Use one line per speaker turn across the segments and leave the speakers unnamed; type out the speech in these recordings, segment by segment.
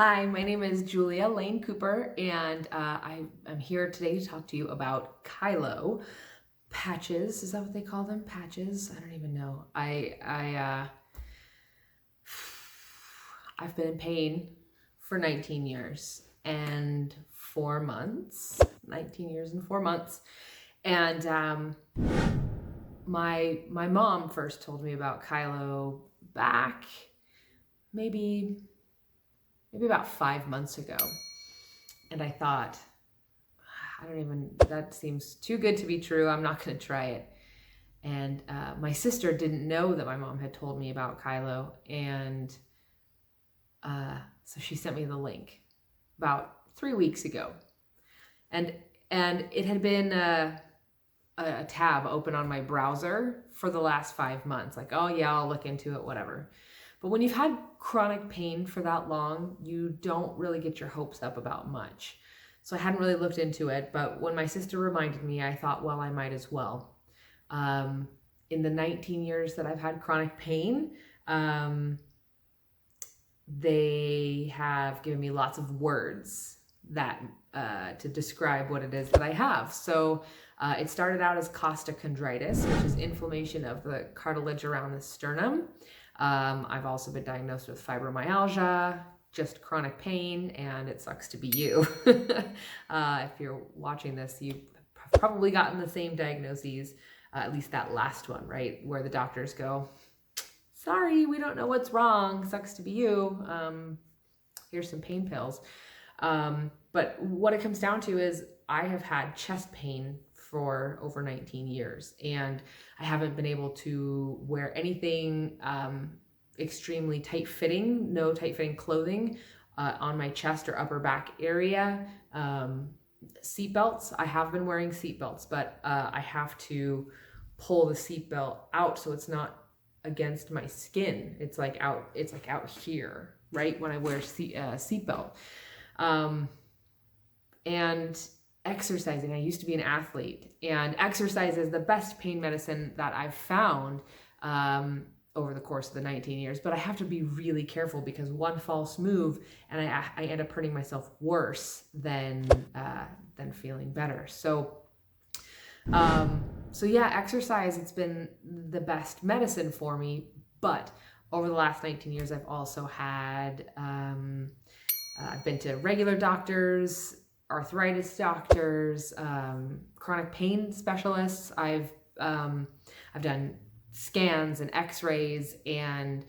Hi, my name is Julia Lane Cooper, and I'm here today to talk to you about Kailo patches. Is that what they call them? Patches? I don't even know. I've been in pain for 19 years and 4 months. 19 years and 4 months, and my mom first told me about Kailo back maybe about 5 months ago. And I thought, that seems too good to be true. I'm not going to try it. And my sister didn't know that my mom had told me about Kailo. And so she sent me the link about 3 weeks ago. And it had been a tab open on my browser for the last 5 months. Like, oh yeah, I'll look into it, whatever. But when you've had chronic pain for that long, you don't really get your hopes up about much. So I hadn't really looked into it, but when my sister reminded me, I thought, well, I might as well. In the 19 years that I've had chronic pain, they have given me lots of words that to describe what it is that I have. So it started out as costochondritis, which is inflammation of the cartilage around the sternum. I've also been diagnosed with fibromyalgia, just chronic pain, and it sucks to be you. If you're watching this, you've probably gotten the same diagnoses, at least that last one, right? Where the doctors go, sorry, we don't know what's wrong, sucks to be you. Here's some pain pills. But what it comes down to is I have had chest pain for over 19 years, and I haven't been able to wear anything extremely tight-fitting, no tight-fitting clothing on my chest or upper back area. Seatbelts, I have been wearing seatbelts, but I have to pull the seatbelt out so it's not against my skin. It's like out here, right, when I wear seatbelt. And exercising. I used to be an athlete, and exercise is the best pain medicine that I've found over the course of the 19 years. But I have to be really careful because one false move and I end up hurting myself worse than feeling better. So yeah, exercise, it's been the best medicine for me. But over the last 19 years, I've also had I've been to regular doctors, arthritis doctors, chronic pain specialists. I've done scans and x-rays and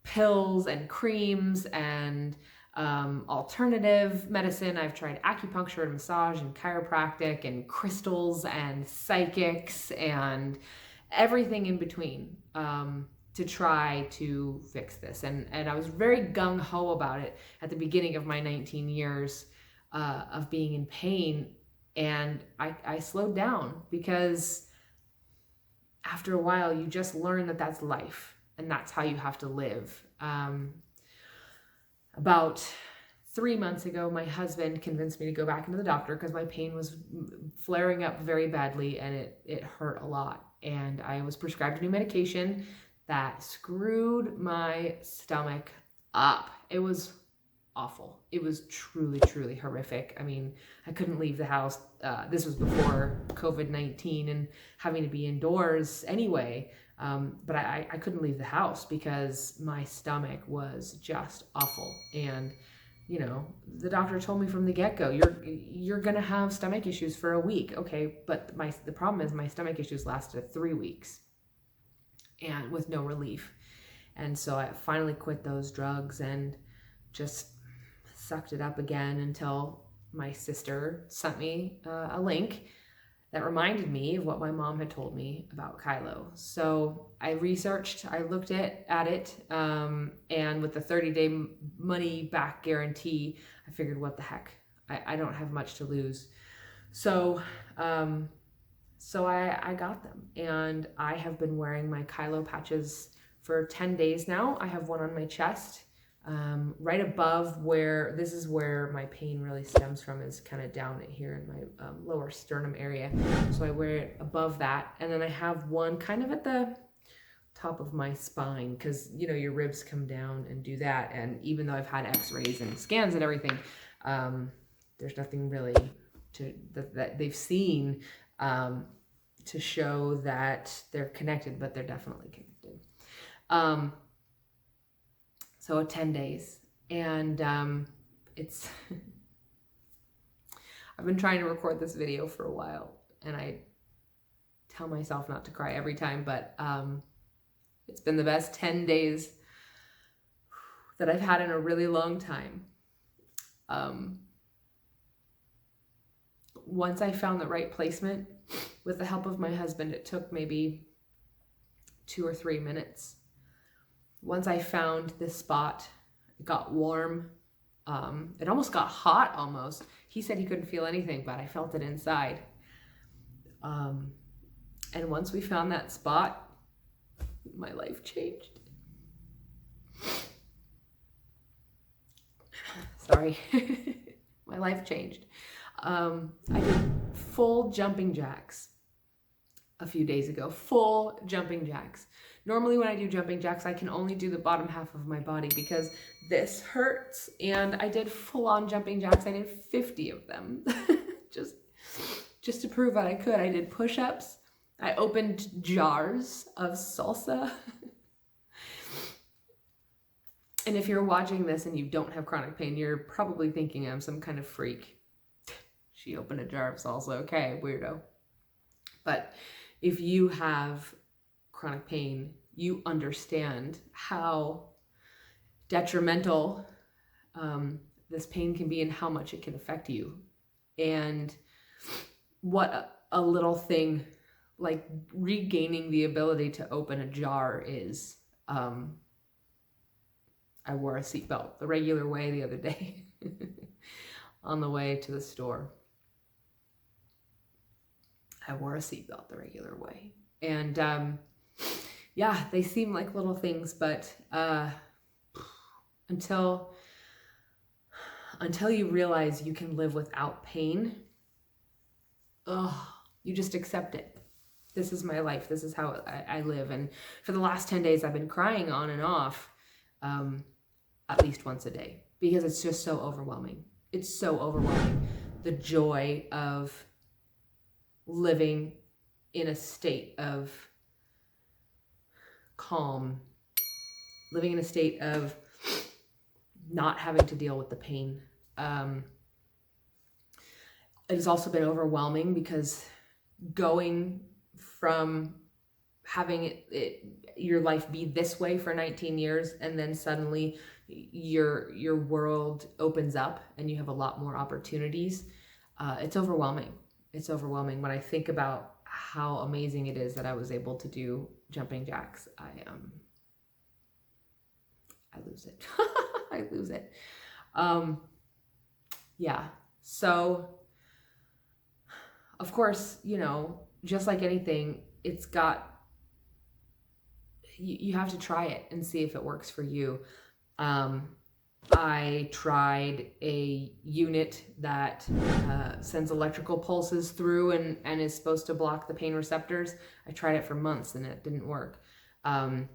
pills and creams and alternative medicine. I've tried acupuncture and massage and chiropractic and crystals and psychics and everything in between to try to fix this. And I was very gung-ho about it at the beginning of my 19 years of being in pain, and I slowed down because after a while you just learn that that's life and that's how you have to live. About 3 months ago, my husband convinced me to go back into the doctor because my pain was flaring up very badly and it hurt a lot, and I was prescribed a new medication that screwed my stomach up. It was awful. It was truly, truly horrific. I mean, I couldn't leave the house. This was before COVID-19 and having to be indoors anyway. But I couldn't leave the house because my stomach was just awful. And, you know, the doctor told me from the get-go, you're going to have stomach issues for a week. Okay, but the problem is my stomach issues lasted 3 weeks and with no relief. And so I finally quit those drugs and just sucked it up again until my sister sent me a link that reminded me of what my mom had told me about Kailo. So I researched, I looked at it, and with the 30-day money back guarantee, I figured, what the heck, I don't have much to lose. So I got them, and I have been wearing my Kailo patches for 10 days now. I have one on my chest, right above where, this is where my pain really stems from, is kind of down here in my lower sternum area. So I wear it above that. And then I have one kind of at the top of my spine, because you know your ribs come down and do that. And even though I've had x-rays and scans and everything, there's nothing really that they've seen to show that they're connected, but they're definitely connected. So 10 days, and it's I've been trying to record this video for a while, and I tell myself not to cry every time, but it's been the best 10 days that I've had in a really long time. Once I found the right placement, with the help of my husband, it took maybe 2 or 3 minutes. Once I found this spot, it got warm. It almost got hot almost. He said he couldn't feel anything, but I felt it inside. And once we found that spot, my life changed. Sorry. My life changed. I did full jumping jacks a few days ago. Full jumping jacks. Normally when I do jumping jacks, I can only do the bottom half of my body because this hurts. And I did full-on jumping jacks. I did 50 of them. just to prove that I could. I did push-ups. I opened jars of salsa. And if you're watching this and you don't have chronic pain, you're probably thinking I'm some kind of freak. She opened a jar of salsa. Okay, weirdo. But if you have chronic pain, you understand how detrimental this pain can be and how much it can affect you. And what a little thing like regaining the ability to open a jar is. I wore a seatbelt the regular way the other day on the way to the store. I wore a seatbelt the regular way. And yeah, they seem like little things, but until you realize you can live without pain, you just accept it. This is my life. This is how I live. And for the last 10 days, I've been crying on and off at least once a day because it's just so overwhelming. It's so overwhelming. The joy of living in a state of calm, living in a state of not having to deal with the pain. It has also been overwhelming because going from having your life be this way for 19 years and then suddenly your world opens up and you have a lot more opportunities. It's overwhelming. It's overwhelming. When I think about how amazing it is that I was able to do jumping jacks, I lose it. I lose it. Yeah. So of course, you know, just like anything, it's got, you have to try it and see if it works for you. I tried a unit that sends electrical pulses through and is supposed to block the pain receptors. I tried it for months and it didn't work. I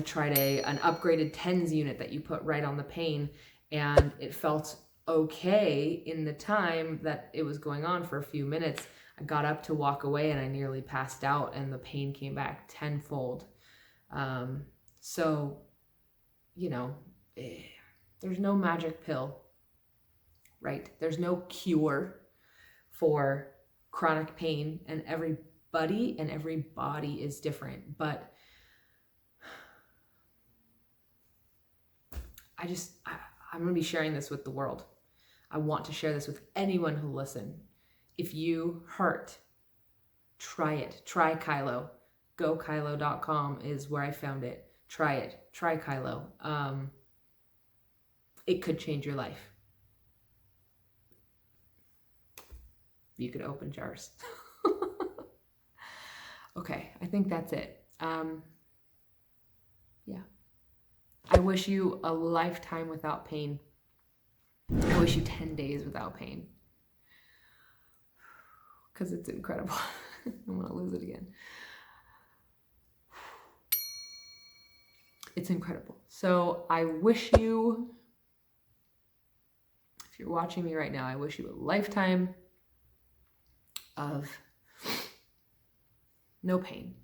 tried an upgraded TENS unit that you put right on the pain, and it felt okay in the time that it was going on for a few minutes. I got up to walk away and I nearly passed out and the pain came back tenfold. So, you know, there's no magic pill, right? There's no cure for chronic pain, and everybody and every body is different. But I'm going to be sharing this with the world. I want to share this with anyone who listen. If you hurt, try it. Try Kailo. GoKailo.com is where I found it. Try it. Try Kailo. It could change your life. You could open jars. Okay, I think that's it. Yeah. I wish you a lifetime without pain. I wish you 10 days without pain. Because it's incredible. I'm going to lose it again. It's incredible. So I wish you, if you're watching me right now, I wish you a lifetime of no pain.